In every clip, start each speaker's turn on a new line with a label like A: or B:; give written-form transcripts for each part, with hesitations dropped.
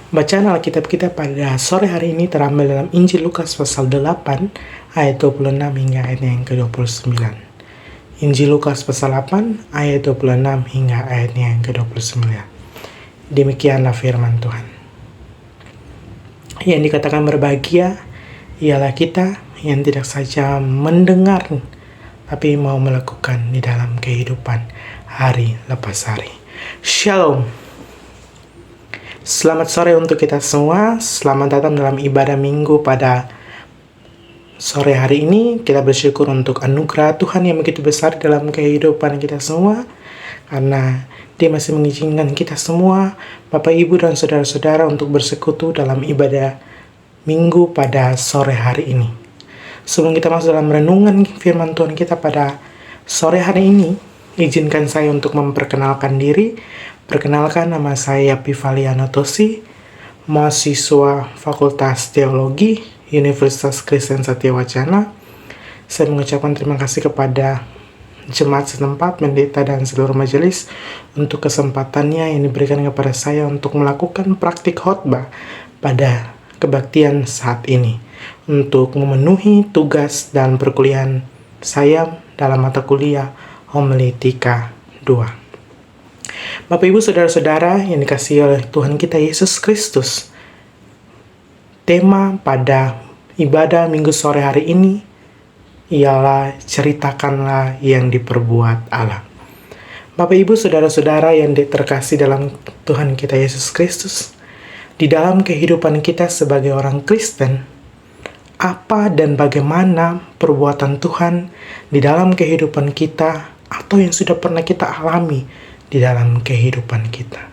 A: Bacaan Alkitab kita pada sore hari ini terambil dalam Injil Lukas pasal 8 ayat 26 hingga ayatnya yang ke-29. Injil Lukas pasal 8 ayat 26 hingga ayatnya yang ke-29. Demikianlah firman Tuhan. Yang dikatakan berbahagia ialah kita yang tidak saja mendengar tapi mau melakukan di dalam kehidupan hari lepas hari. Shalom. Selamat sore untuk kita semua. Selamat datang dalam ibadah minggu pada sore hari ini. Kita bersyukur untuk anugerah Tuhan yang begitu besar dalam kehidupan kita semua, karena Dia masih mengizinkan kita semua, Bapak, Ibu, dan saudara-saudara untuk bersekutu dalam ibadah minggu pada sore hari ini. Sebelum kita masuk dalam renungan firman Tuhan kita pada sore hari ini, izinkan saya untuk memperkenalkan diri. Perkenalkan, nama saya Yapi Valiana Tosi, mahasiswa Fakultas Teologi Universitas Kristen Satya Wacana. Saya mengucapkan terima kasih kepada jemaat setempat, pendeta, dan seluruh majelis untuk kesempatannya yang diberikan kepada saya untuk melakukan praktik khotbah pada kebaktian saat ini, untuk memenuhi tugas dan perkuliahan saya dalam mata kuliah Homiletika 2. Bapak, Ibu, saudara-saudara yang dikasihi oleh Tuhan kita Yesus Kristus, tema pada ibadah minggu sore hari ini ialah ceritakanlah yang diperbuat Allah. Bapak, Ibu, saudara-saudara yang terkasih dalam Tuhan kita Yesus Kristus, di dalam kehidupan kita sebagai orang Kristen, apa dan bagaimana perbuatan Tuhan di dalam kehidupan kita atau yang sudah pernah kita alami di dalam kehidupan kita.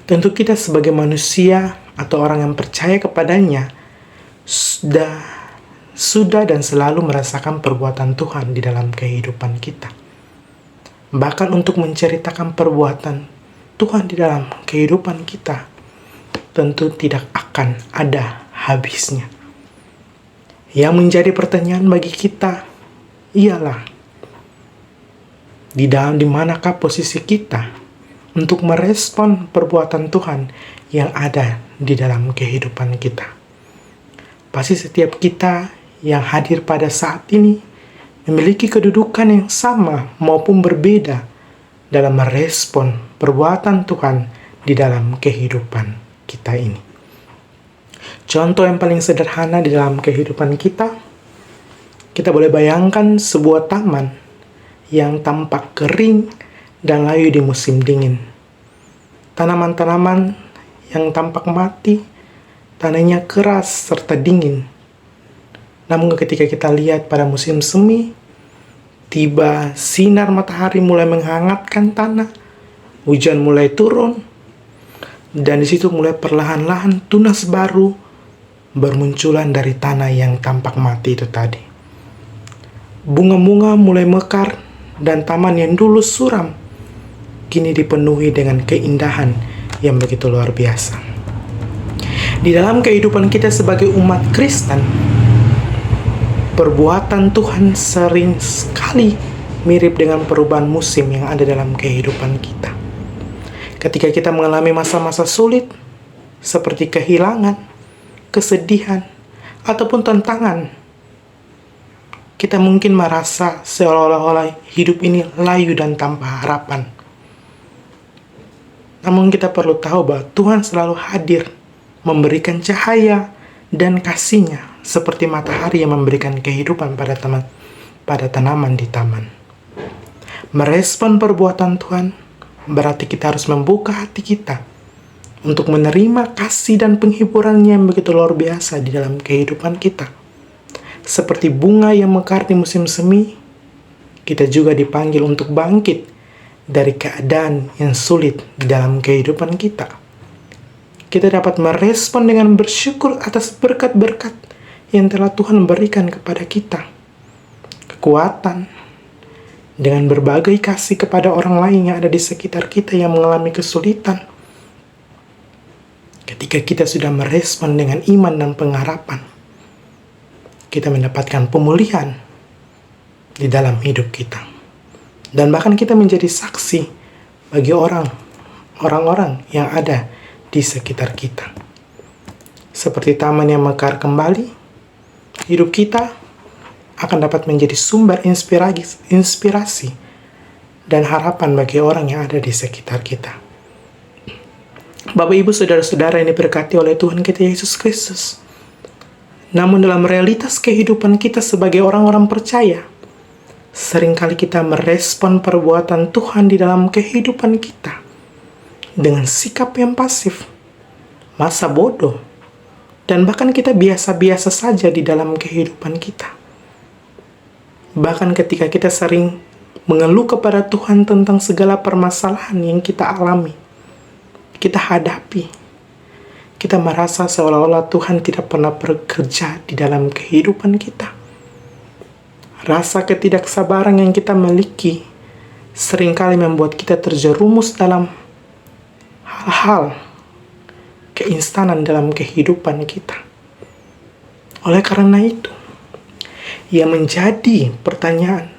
A: Tentu kita sebagai manusia atau orang yang percaya kepadanya sudah dan selalu merasakan perbuatan Tuhan di dalam kehidupan kita. Bahkan untuk menceritakan perbuatan Tuhan di dalam kehidupan kita tentu tidak akan ada habisnya. Yang menjadi pertanyaan bagi kita ialah, di manakah posisi kita untuk merespon perbuatan Tuhan yang ada di dalam kehidupan kita? Pasti setiap kita yang hadir pada saat ini memiliki kedudukan yang sama maupun berbeda dalam merespon perbuatan Tuhan di dalam kehidupan kita ini. Contoh yang paling sederhana di dalam kehidupan kita boleh bayangkan sebuah taman yang tampak kering dan layu di musim dingin. Tanaman-tanaman yang tampak mati, tanahnya keras serta dingin. Namun ketika kita lihat pada musim semi, tiba sinar matahari mulai menghangatkan tanah, hujan mulai turun, dan di situ mulai perlahan-lahan tunas baru bermunculan dari tanah yang tampak mati itu tadi. Bunga-bunga mulai mekar, dan taman yang dulu suram kini dipenuhi dengan keindahan yang begitu luar biasa. Di dalam kehidupan kita sebagai umat Kristen, perbuatan Tuhan sering sekali mirip dengan perubahan musim yang ada dalam kehidupan kita. Ketika kita mengalami masa-masa sulit seperti kehilangan, kesedihan, ataupun tantangan, kita mungkin merasa seolah-olah hidup ini layu dan tanpa harapan. Namun kita perlu tahu bahwa Tuhan selalu hadir, memberikan cahaya dan kasih-Nya seperti matahari yang memberikan kehidupan pada tanaman di taman. Merespon perbuatan Tuhan berarti kita harus membuka hati kita untuk menerima kasih dan penghiburan-Nya yang begitu luar biasa di dalam kehidupan kita. Seperti bunga yang mekar di musim semi, kita juga dipanggil untuk bangkit dari keadaan yang sulit di dalam kehidupan kita. Kita dapat merespon dengan bersyukur atas berkat-berkat yang telah Tuhan berikan kepada kita. Kekuatan, dengan berbagai kasih kepada orang lain yang ada di sekitar kita yang mengalami kesulitan. Ketika kita sudah merespon dengan iman dan pengharapan, kita mendapatkan pemulihan di dalam hidup kita. Dan bahkan kita menjadi saksi bagi orang orang-orang yang ada di sekitar kita. Seperti taman yang mekar kembali, hidup kita akan dapat menjadi sumber inspirasi dan harapan bagi orang yang ada di sekitar kita. Bapak, Ibu, Saudara-saudara yang diberkati oleh Tuhan kita Yesus Kristus. Namun dalam realitas kehidupan kita sebagai orang-orang percaya, seringkali kita merespon perbuatan Tuhan di dalam kehidupan kita dengan sikap yang pasif, masa bodoh, dan bahkan kita biasa-biasa saja di dalam kehidupan kita. Bahkan ketika kita sering mengeluh kepada Tuhan tentang segala permasalahan yang kita alami, kita hadapi, kita merasa seolah-olah Tuhan tidak pernah bekerja di dalam kehidupan kita. Rasa ketidaksabaran yang kita miliki seringkali membuat kita terjerumus dalam hal-hal keinstanan dalam kehidupan kita. Oleh karena itu, yang menjadi pertanyaan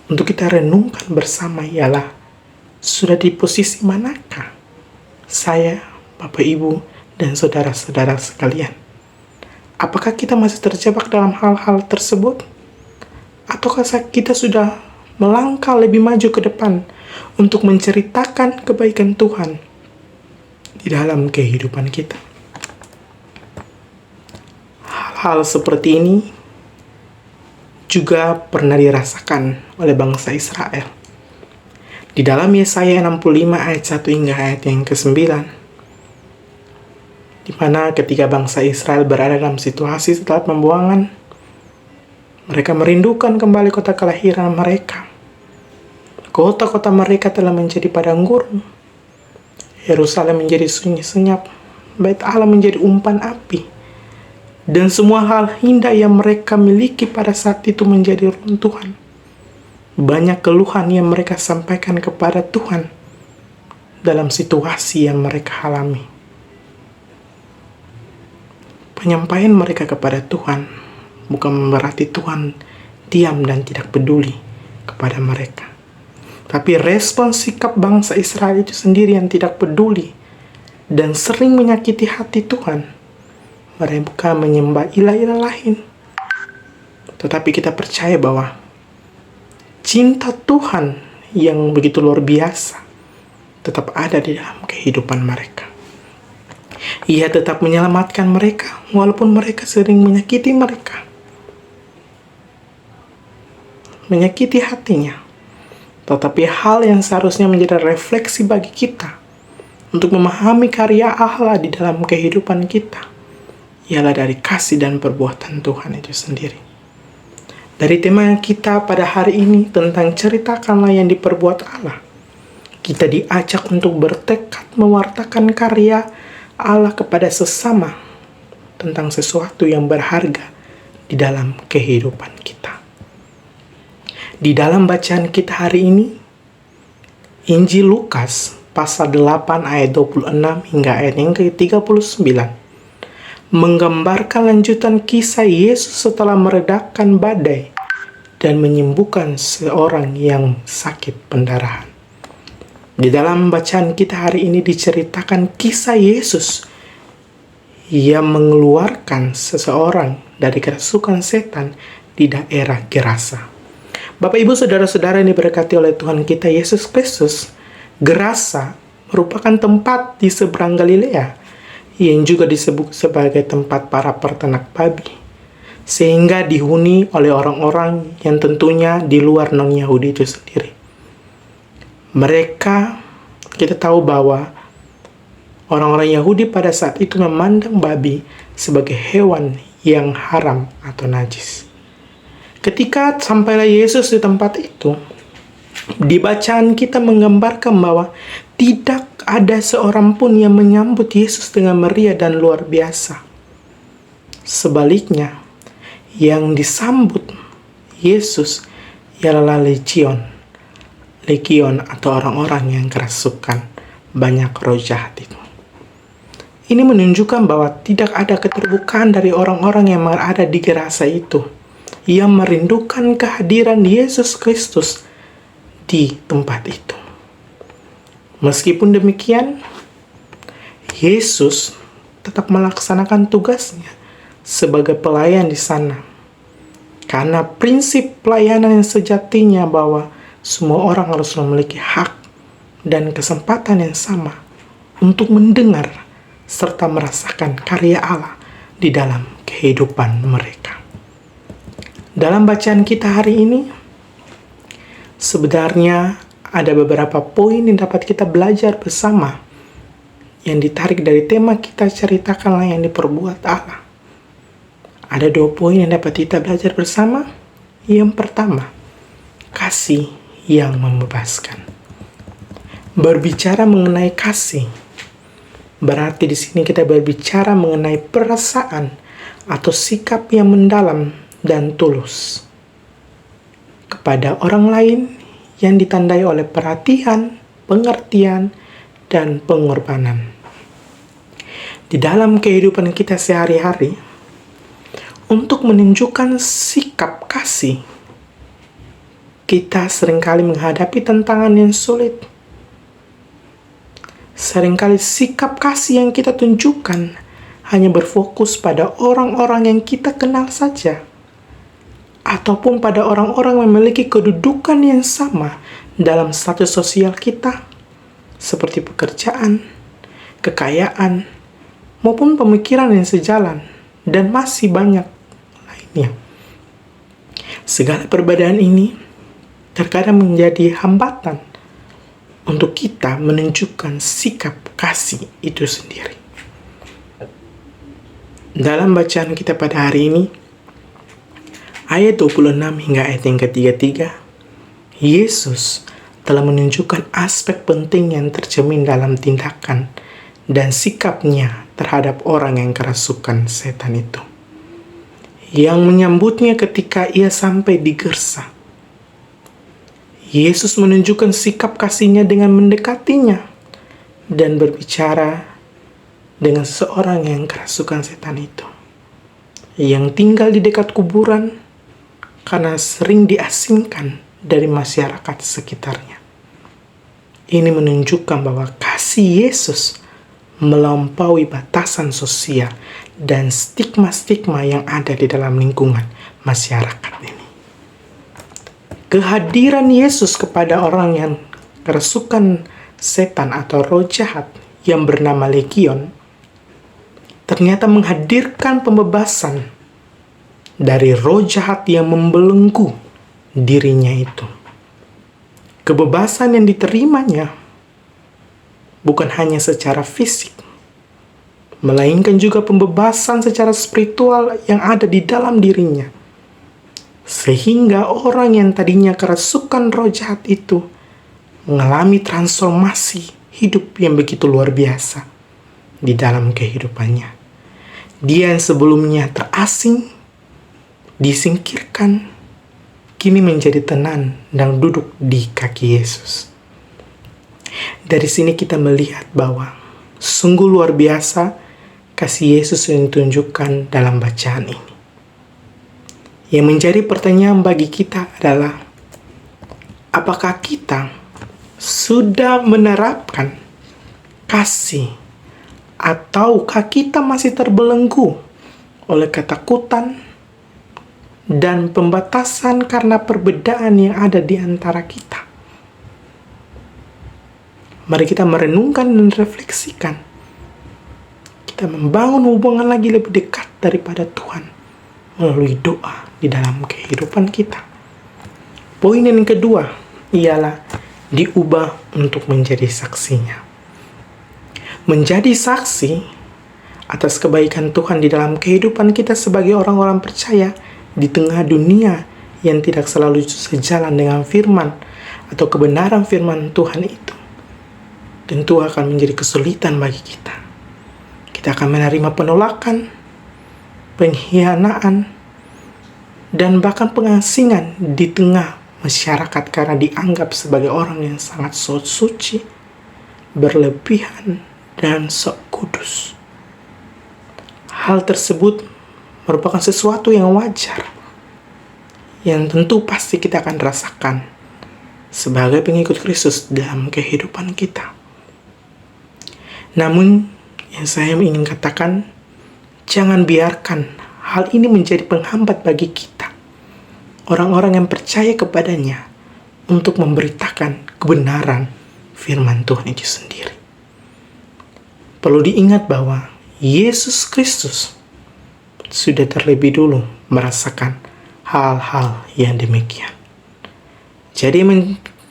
A: untuk kita renungkan bersama ialah, sudah di posisi manakah saya, Bapak, Ibu, dan saudara-saudara sekalian? Apakah kita masih terjebak dalam hal-hal tersebut? Ataukah kita sudah melangkah lebih maju ke depan untuk menceritakan kebaikan Tuhan di dalam kehidupan kita? Hal-hal seperti ini juga pernah dirasakan oleh bangsa Israel. Di dalam Yesaya 65 ayat 1 hingga ayat yang ke-9, di mana ketika bangsa Israel berada dalam situasi setelah pembuangan, mereka merindukan kembali kota kelahiran mereka. Kota-kota mereka telah menjadi padang gurun. Yerusalem menjadi sunyi senyap. Bait Allah menjadi umpan api. Dan semua hal indah yang mereka miliki pada saat itu menjadi runtuhan. Banyak keluhan yang mereka sampaikan kepada Tuhan dalam situasi yang mereka alami. Penyampaian mereka kepada Tuhan bukan berarti Tuhan diam dan tidak peduli kepada mereka. Tapi respon sikap bangsa Israel itu sendiri yang tidak peduli dan sering menyakiti hati Tuhan. Mereka menyembah ilah-ilah lain. Tetapi kita percaya bahwa cinta Tuhan yang begitu luar biasa tetap ada di dalam kehidupan mereka. Ia tetap menyelamatkan mereka walaupun mereka sering menyakiti mereka. Menyakiti hatinya. Tetapi hal yang seharusnya menjadi refleksi bagi kita untuk memahami karya Allah di dalam kehidupan kita ialah dari kasih dan perbuatan Tuhan itu sendiri. Dari tema kita pada hari ini tentang ceritakanlah yang diperbuat Allah, kita diajak untuk bertekad mewartakan karya Allah kepada sesama tentang sesuatu yang berharga di dalam kehidupan kita. Di dalam bacaan kita hari ini, Injil Lukas pasal 8 ayat 26 hingga ayat yang ke-39 menggambarkan lanjutan kisah Yesus setelah meredakan badai dan menyembuhkan seorang yang sakit pendarahan. Di dalam bacaan kita hari ini diceritakan kisah Yesus yang mengeluarkan seseorang dari kerasukan setan di daerah Gerasa. Bapak, Ibu, Saudara-saudara yang diberkati oleh Tuhan kita Yesus Kristus, Gerasa merupakan tempat di seberang Galilea yang juga disebut sebagai tempat para peternak babi, sehingga dihuni oleh orang-orang yang tentunya di luar non-Yahudi itu sendiri. Mereka, kita tahu bahwa orang-orang Yahudi pada saat itu memandang babi sebagai hewan yang haram atau najis. Ketika sampailah Yesus di tempat itu, di bacaan kita menggambarkan bahwa tidak ada seorang pun yang menyambut Yesus dengan meriah dan luar biasa. Sebaliknya, yang disambut Yesus ialah legion atau orang-orang yang kerasukan banyak roh jahat itu. Ini menunjukkan bahwa tidak ada keterbukaan dari orang-orang yang berada di Gerasa itu, yang merindukan kehadiran Yesus Kristus di tempat itu. Meskipun demikian, Yesus tetap melaksanakan tugasnya sebagai pelayan di sana. Karena prinsip pelayanan yang sejatinya bahwa semua orang harus memiliki hak dan kesempatan yang sama untuk mendengar serta merasakan karya Allah di dalam kehidupan mereka. Dalam bacaan kita hari ini, sebenarnya ada beberapa poin yang dapat kita belajar bersama yang ditarik dari tema kita ceritakanlah yang diperbuat Allah. Ada 2 poin yang dapat kita belajar bersama. Yang pertama, kasih yang membebaskan. Berbicara mengenai kasih, berarti di sini kita berbicara mengenai perasaan atau sikap yang mendalam dan tulus kepada orang lain yang ditandai oleh perhatian, pengertian, dan pengorbanan. Di dalam kehidupan kita sehari-hari, untuk menunjukkan sikap kasih, kita seringkali menghadapi tantangan yang sulit. Seringkali sikap kasih yang kita tunjukkan hanya berfokus pada orang-orang yang kita kenal saja, ataupun pada orang-orang yang memiliki kedudukan yang sama dalam status sosial kita, seperti pekerjaan, kekayaan, maupun pemikiran yang sejalan, dan masih banyak lainnya. Segala perbedaan ini terkadang menjadi hambatan untuk kita menunjukkan sikap kasih itu sendiri. Dalam bacaan kita pada hari ini, ayat 26 hingga ayat yang ke-33, Yesus telah menunjukkan aspek penting yang tercermin dalam tindakan dan sikapnya terhadap orang yang kerasukan setan itu, yang menyambutnya ketika ia sampai di Gersa. Yesus menunjukkan sikap kasihnya dengan mendekatinya dan berbicara dengan seorang yang kerasukan setan itu, yang tinggal di dekat kuburan karena sering diasingkan dari masyarakat sekitarnya. Ini menunjukkan bahwa kasih Yesus melampaui batasan sosial dan stigma-stigma yang ada di dalam lingkungan masyarakat ini. Kehadiran Yesus kepada orang yang kerasukan setan atau roh jahat yang bernama Legion ternyata menghadirkan pembebasan dari roh jahat yang membelenggu dirinya itu. Kebebasan yang diterimanya bukan hanya secara fisik, melainkan juga pembebasan secara spiritual yang ada di dalam dirinya. Sehingga orang yang tadinya kerasukan roh jahat itu mengalami transformasi hidup yang begitu luar biasa di dalam kehidupannya. Dia yang sebelumnya terasing, disingkirkan, kini menjadi tenang dan duduk di kaki Yesus. Dari sini kita melihat bahwa sungguh luar biasa kasih Yesus yang ditunjukkan dalam bacaan ini. Yang menjadi pertanyaan bagi kita adalah, apakah kita sudah menerapkan kasih, ataukah kita masih terbelenggu oleh ketakutan dan pembatasan karena perbedaan yang ada di antara kita? Mari kita merenungkan dan refleksikan. Kita membangun hubungan lagi lebih dekat daripada Tuhan melalui doa di dalam kehidupan kita. Poin yang kedua ialah diubah untuk menjadi saksinya. Menjadi saksi atas kebaikan Tuhan di dalam kehidupan kita sebagai orang-orang percaya di tengah dunia yang tidak selalu sejalan dengan firman atau kebenaran firman Tuhan itu, tentu akan menjadi kesulitan bagi kita. Kita akan menerima penolakan, pengkhianatan, dan bahkan pengasingan di tengah masyarakat karena dianggap sebagai orang yang sangat sok suci, berlebihan, dan sok kudus. Hal tersebut merupakan sesuatu yang wajar, yang tentu pasti kita akan rasakan sebagai pengikut Kristus dalam kehidupan kita. Namun, yang saya ingin katakan, jangan biarkan hal ini menjadi penghambat bagi kita, orang-orang yang percaya kepadanya, untuk memberitakan kebenaran firman Tuhan itu sendiri. Perlu diingat bahwa Yesus Kristus sudah terlebih dulu merasakan hal-hal yang demikian. Jadi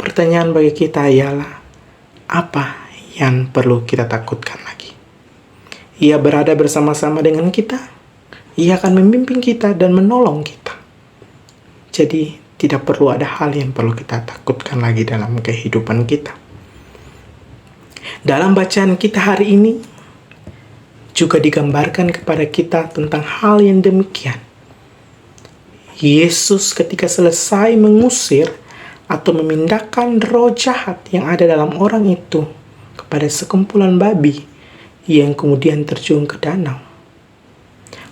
A: pertanyaan bagi kita ialah, apa yang perlu kita takutkan lagi? Ia berada bersama-sama dengan kita. Ia akan membimbing kita dan menolong kita. Jadi tidak perlu ada hal yang perlu kita takutkan lagi dalam kehidupan kita. Dalam bacaan kita hari ini juga digambarkan kepada kita tentang hal yang demikian. Yesus ketika selesai mengusir atau memindahkan roh jahat yang ada dalam orang itu kepada sekumpulan babi yang kemudian terjun ke danau.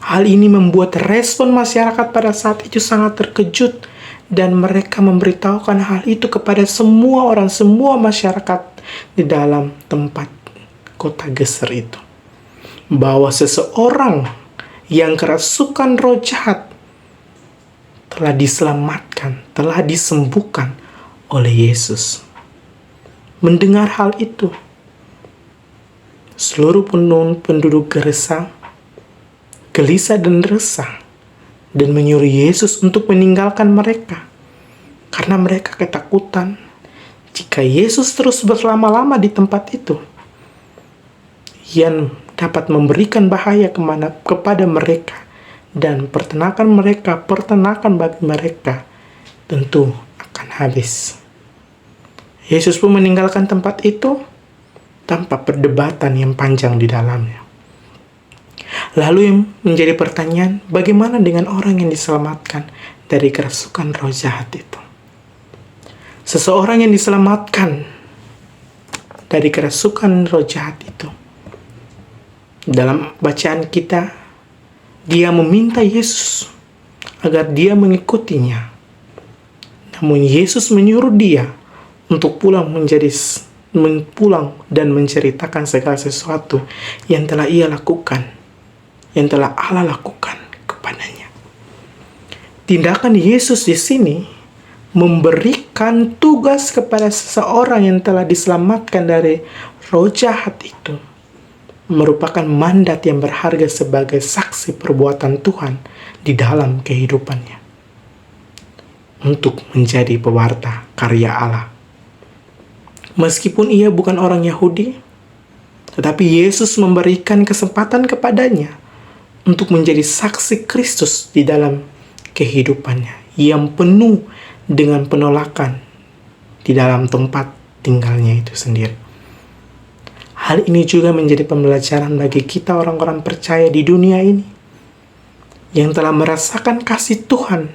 A: Hal ini membuat respon masyarakat pada saat itu sangat terkejut, dan mereka memberitahukan hal itu kepada semua orang, semua masyarakat di dalam tempat kota Geser itu, bahwa seseorang yang kerasukan roh jahat telah diselamatkan, telah disembuhkan oleh Yesus. Mendengar hal itu, seluruh penduduk Gerasa gelisah dan resah, dan menyuruh Yesus untuk meninggalkan mereka, karena mereka ketakutan jika Yesus terus berlama-lama di tempat itu, yang dapat memberikan bahaya kepada mereka, dan peternakan bagi mereka tentu akan habis. Yesus pun meninggalkan tempat itu tanpa perdebatan yang panjang di dalamnya. Lalu yang menjadi pertanyaan, bagaimana dengan orang yang diselamatkan dari kerasukan roh jahat itu? Seseorang yang diselamatkan dari kerasukan roh jahat itu, dalam bacaan kita, dia meminta Yesus agar dia mengikutinya. Namun Yesus menyuruh dia untuk pulang dan menceritakan segala sesuatu yang telah ia lakukan, yang telah Allah lakukan kepadanya. Tindakan Yesus di sini memberikan tugas kepada seseorang yang telah diselamatkan dari roh jahat itu, merupakan mandat yang berharga sebagai saksi perbuatan Tuhan di dalam kehidupannya, untuk menjadi pewarta karya Allah. Meskipun ia bukan orang Yahudi, tetapi Yesus memberikan kesempatan kepadanya untuk menjadi saksi Kristus di dalam kehidupannya yang penuh dengan penolakan di dalam tempat tinggalnya itu sendiri. Hal ini juga menjadi pembelajaran bagi kita orang-orang percaya di dunia ini, yang telah merasakan kasih Tuhan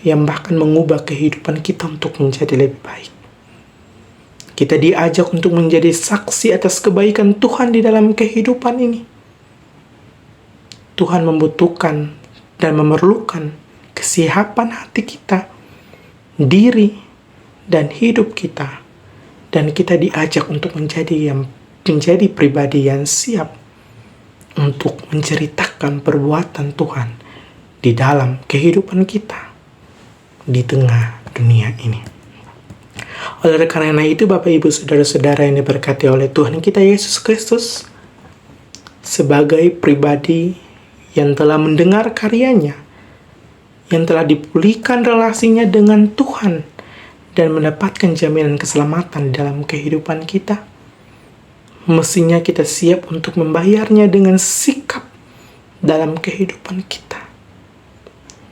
A: yang bahkan mengubah kehidupan kita untuk menjadi lebih baik. Kita diajak untuk menjadi saksi atas kebaikan Tuhan di dalam kehidupan ini. Tuhan membutuhkan dan memerlukan kesiapan hati kita, diri, dan hidup kita. Dan kita diajak untuk menjadi pribadi yang siap untuk menceritakan perbuatan Tuhan di dalam kehidupan kita di tengah dunia ini. Oleh karena itu, Bapak Ibu Saudara-saudara yang diberkati oleh Tuhan kita Yesus Kristus, sebagai pribadi yang telah mendengar karyanya, yang telah dipulihkan relasinya dengan Tuhan, dan mendapatkan jaminan keselamatan dalam kehidupan kita, mestinya kita siap untuk membayarnya dengan sikap dalam kehidupan kita,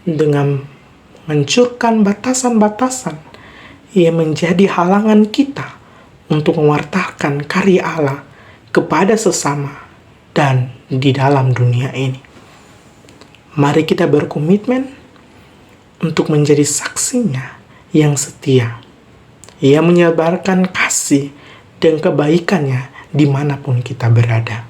A: dengan menghancurkan batasan-batasan yang menjadi halangan kita untuk mewartakan karya Allah kepada sesama dan di dalam dunia ini. Mari kita berkomitmen untuk menjadi saksinya yang setia, yang menyebarkan kasih dan kebaikannya dimanapun kita berada.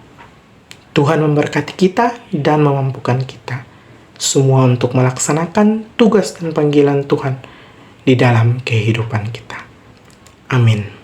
A: Tuhan memberkati kita dan memampukan kita semua untuk melaksanakan tugas dan panggilan Tuhan di dalam kehidupan kita. Amin.